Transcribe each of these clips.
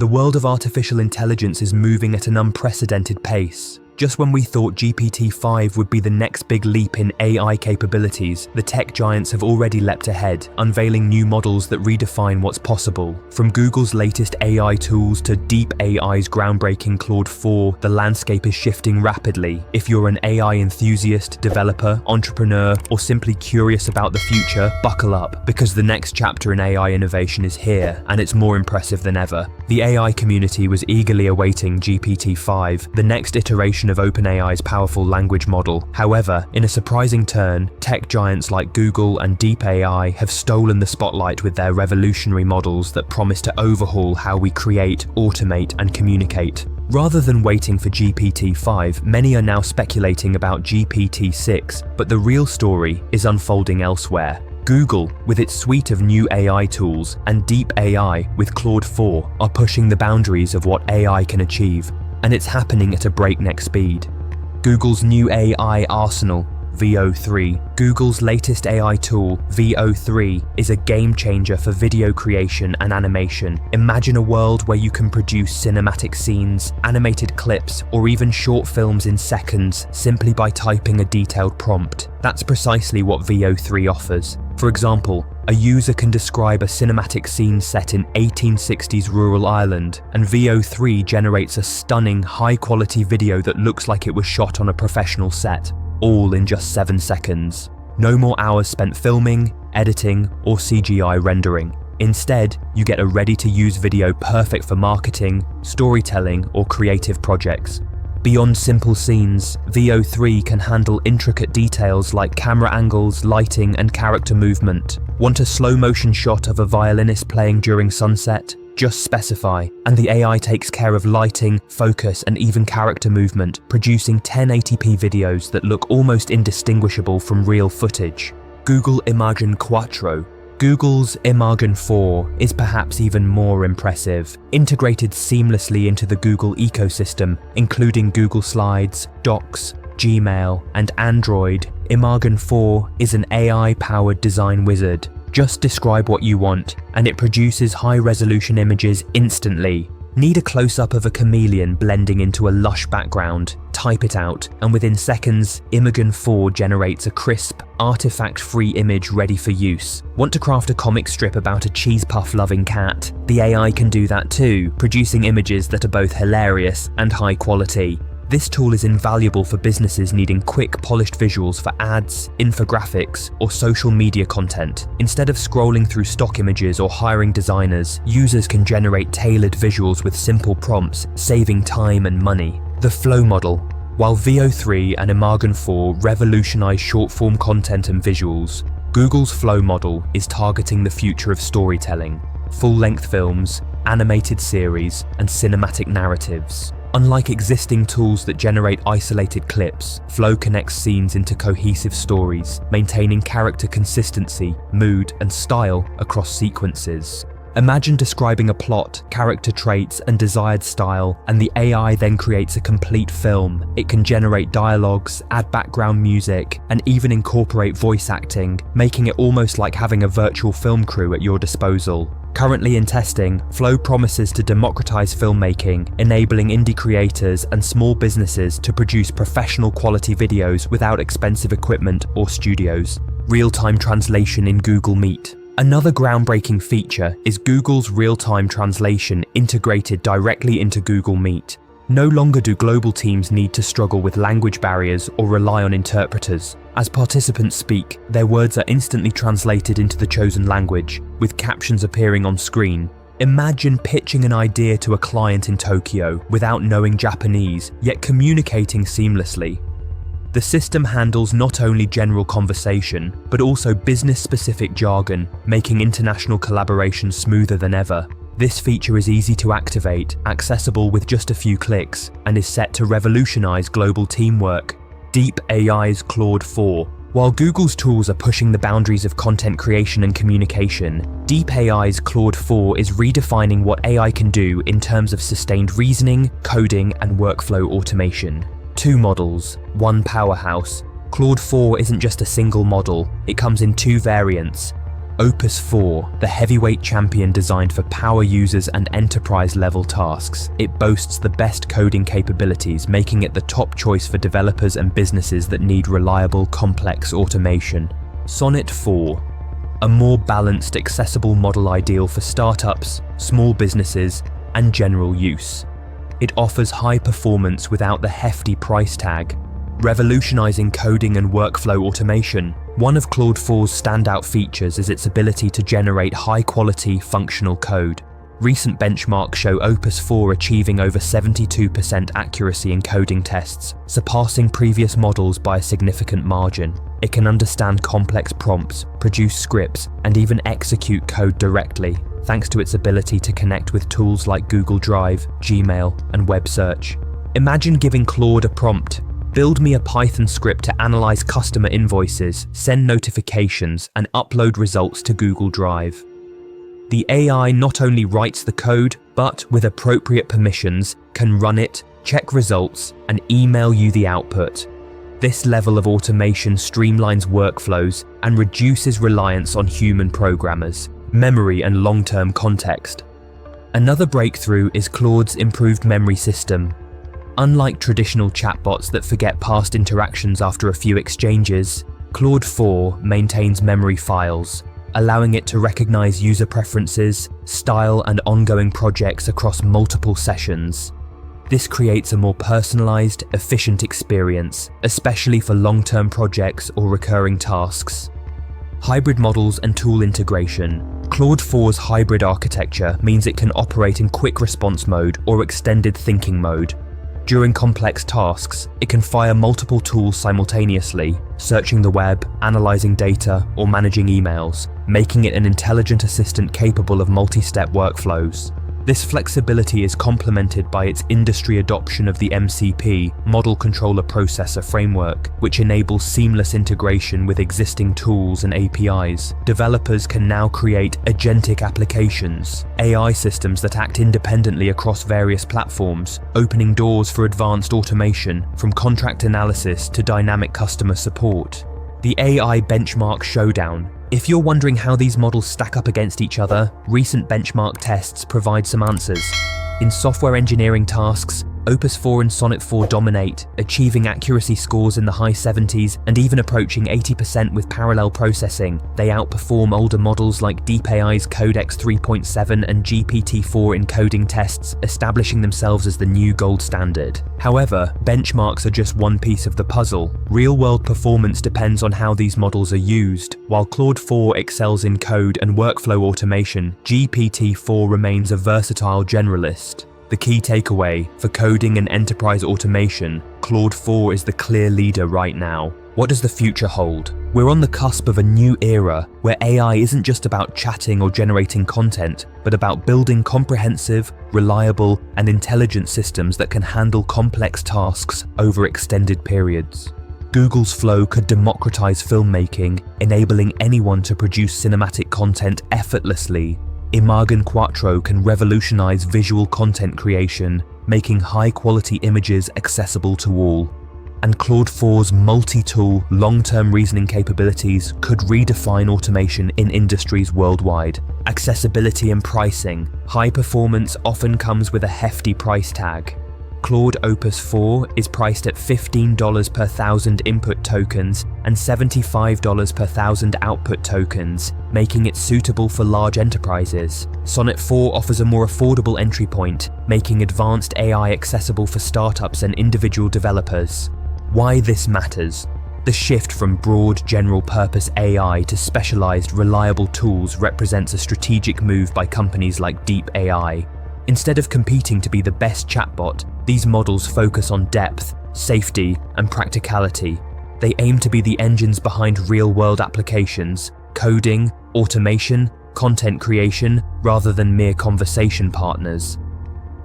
The world of artificial intelligence is moving at an unprecedented pace. Just when we thought GPT-5 would be the next big leap in AI capabilities, the tech giants have already leapt ahead, unveiling new models that redefine what's possible. From Google's latest AI tools to Deep AI's groundbreaking Claude 4, the landscape is shifting rapidly. If you're an AI enthusiast, developer, entrepreneur, or simply curious about the future, buckle up, because the next chapter in AI innovation is here, and it's more impressive than ever. The AI community was eagerly awaiting GPT-5, the next iteration of OpenAI's powerful language model. However, in a surprising turn, tech giants like Google and Deep AI have stolen the spotlight with their revolutionary models that promise to overhaul how we create, automate, and communicate. Rather than waiting for GPT-5, many are now speculating about GPT-6, but the real story is unfolding elsewhere. Google, with its suite of new AI tools, and Deep AI, with Claude 4, are pushing the boundaries of what AI can achieve. And it's happening at a breakneck speed. Google's new AI arsenal, VO3, Google's latest AI tool, VO3, is a game changer for video creation and animation. Imagine a world where you can produce cinematic scenes, animated clips, or even short films in seconds simply by typing a detailed prompt. That's precisely what VO3 offers. For example, a user can describe a cinematic scene set in 1860s rural Ireland, and VO3 generates a stunning, high-quality video that looks like it was shot on a professional set, all in just 7 seconds. No more hours spent filming, editing, or CGI rendering. Instead, you get a ready-to-use video perfect for marketing, storytelling, or creative projects. Beyond simple scenes, VO3 can handle intricate details like camera angles, lighting, and character movement. Want a slow-motion shot of a violinist playing during sunset? Just specify, and the AI takes care of lighting, focus, and even character movement, producing 1080p videos that look almost indistinguishable from real footage. Google Imagen Quattro. Google's Imagen 4 is perhaps even more impressive. Integrated seamlessly into the Google ecosystem, including Google Slides, Docs, Gmail, and Android, Imagen 4 is an AI-powered design wizard. Just describe what you want, and it produces high-resolution images instantly. Need a close-up of a chameleon blending into a lush background? Type it out, and within seconds, Imagen 4 generates a crisp, artifact-free image ready for use. Want to craft a comic strip about a cheese puff-loving cat? The AI can do that too, producing images that are both hilarious and high quality. This tool is invaluable for businesses needing quick, polished visuals for ads, infographics, or social media content. Instead of scrolling through stock images or hiring designers, users can generate tailored visuals with simple prompts, saving time and money. The Flow model. While VO3 and Imagen 4 revolutionize short-form content and visuals, Google's Flow model is targeting the future of storytelling, full-length films, animated series, and cinematic narratives. Unlike existing tools that generate isolated clips, Flow connects scenes into cohesive stories, maintaining character consistency, mood, and style across sequences. Imagine describing a plot, character traits, and desired style, and the AI then creates a complete film. It can generate dialogues, add background music, and even incorporate voice acting, making it almost like having a virtual film crew at your disposal. Currently in testing, Flow promises to democratize filmmaking, enabling indie creators and small businesses to produce professional quality videos without expensive equipment or studios. Real-time translation in Google Meet. Another groundbreaking feature is Google's real-time translation integrated directly into Google Meet. No longer do global teams need to struggle with language barriers or rely on interpreters. As participants speak, their words are instantly translated into the chosen language, with captions appearing on screen. Imagine pitching an idea to a client in Tokyo without knowing Japanese, yet communicating seamlessly. The system handles not only general conversation, but also business-specific jargon, making international collaboration smoother than ever. This feature is easy to activate, accessible with just a few clicks, and is set to revolutionize global teamwork. Deep AI's Claude 4. While Google's tools are pushing the boundaries of content creation and communication, Deep AI's Claude 4 is redefining what AI can do in terms of sustained reasoning, coding, and workflow automation. 2 models, 1 powerhouse. Claude 4 isn't just a single model, it comes in 2 variants. Opus 4, the heavyweight champion designed for power users and enterprise-level tasks. It boasts the best coding capabilities, making it the top choice for developers and businesses that need reliable, complex automation. Sonnet 4, a more balanced, accessible model ideal for startups, small businesses, and general use. It offers high performance without the hefty price tag, revolutionizing coding and workflow automation. One of Claude 4's standout features is its ability to generate high-quality, functional code. Recent benchmarks show Opus 4 achieving over 72% accuracy in coding tests, surpassing previous models by a significant margin. It can understand complex prompts, produce scripts, and even execute code directly, thanks to its ability to connect with tools like Google Drive, Gmail, and web search. Imagine giving Claude a prompt: build me a Python script to analyze customer invoices, send notifications, and upload results to Google Drive. The AI not only writes the code, but with appropriate permissions, can run it, check results, and email you the output. This level of automation streamlines workflows and reduces reliance on human programmers, memory, and long-term context. Another breakthrough is Claude's improved memory system. Unlike traditional chatbots that forget past interactions after a few exchanges, Claude 4 maintains memory files, allowing it to recognize user preferences, style, and ongoing projects across multiple sessions. This creates a more personalized, efficient experience, especially for long-term projects or recurring tasks. Hybrid models and tool integration. Claude 4's hybrid architecture means it can operate in quick response mode or extended thinking mode. During complex tasks, it can fire multiple tools simultaneously, searching the web, analyzing data, or managing emails, making it an intelligent assistant capable of multi-step workflows. This flexibility is complemented by its industry adoption of the MCP, Model Controller Processor framework, which enables seamless integration with existing tools and APIs. Developers can now create agentic applications, AI systems that act independently across various platforms, opening doors for advanced automation, from contract analysis to dynamic customer support. The AI benchmark showdown. If you're wondering how these models stack up against each other, recent benchmark tests provide some answers. In software engineering tasks, Opus 4 and Sonnet 4 dominate, achieving accuracy scores in the high 70s and even approaching 80% with parallel processing. They outperform older models like DeepAI's Codex 3.7 and GPT-4 in coding tests, establishing themselves as the new gold standard. However, benchmarks are just one piece of the puzzle. Real-world performance depends on how these models are used. While Claude 4 excels in code and workflow automation, GPT-4 remains a versatile generalist. The key takeaway: for coding and enterprise automation, Claude 4 is the clear leader right now. What does the future hold? We're on the cusp of a new era where AI isn't just about chatting or generating content, but about building comprehensive, reliable, and intelligent systems that can handle complex tasks over extended periods. Google's Flow could democratize filmmaking, enabling anyone to produce cinematic content effortlessly. Imagen Quattro can revolutionize visual content creation, making high-quality images accessible to all. And Claude 4's multi-tool, long-term reasoning capabilities could redefine automation in industries worldwide. Accessibility and pricing. High performance often comes with a hefty price tag. Claude Opus 4 is priced at $15 per 1,000 input tokens and $75 per 1,000 output tokens, making it suitable for large enterprises. Sonnet 4 offers a more affordable entry point, making advanced AI accessible for startups and individual developers. Why this matters? The shift from broad general-purpose AI to specialized, reliable tools represents a strategic move by companies like DeepAI. Instead of competing to be the best chatbot, these models focus on depth, safety, and practicality. They aim to be the engines behind real-world applications, coding, automation, content creation, rather than mere conversation partners.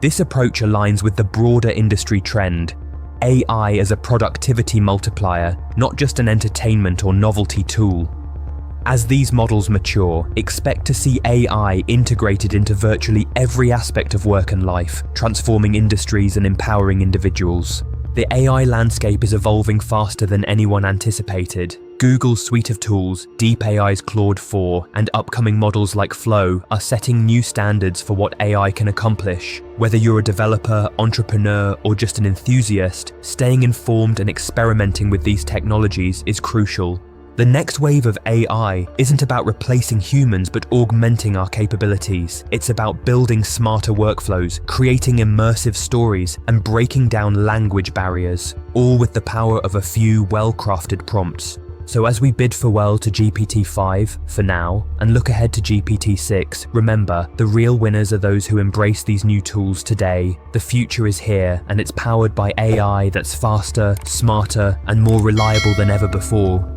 This approach aligns with the broader industry trend: AI as a productivity multiplier, not just an entertainment or novelty tool. As these models mature, expect to see AI integrated into virtually every aspect of work and life, transforming industries and empowering individuals. The AI landscape is evolving faster than anyone anticipated. Google's suite of tools, Deep AI's Claude 4, and upcoming models like Flow are setting new standards for what AI can accomplish. Whether you're a developer, entrepreneur, or just an enthusiast, staying informed and experimenting with these technologies is crucial. The next wave of AI isn't about replacing humans but augmenting our capabilities. It's about building smarter workflows, creating immersive stories, and breaking down language barriers, all with the power of a few well-crafted prompts. So as we bid farewell to GPT-5 for now and look ahead to GPT-6, remember, the real winners are those who embrace these new tools today. The future is here, and it's powered by AI that's faster, smarter, and more reliable than ever before.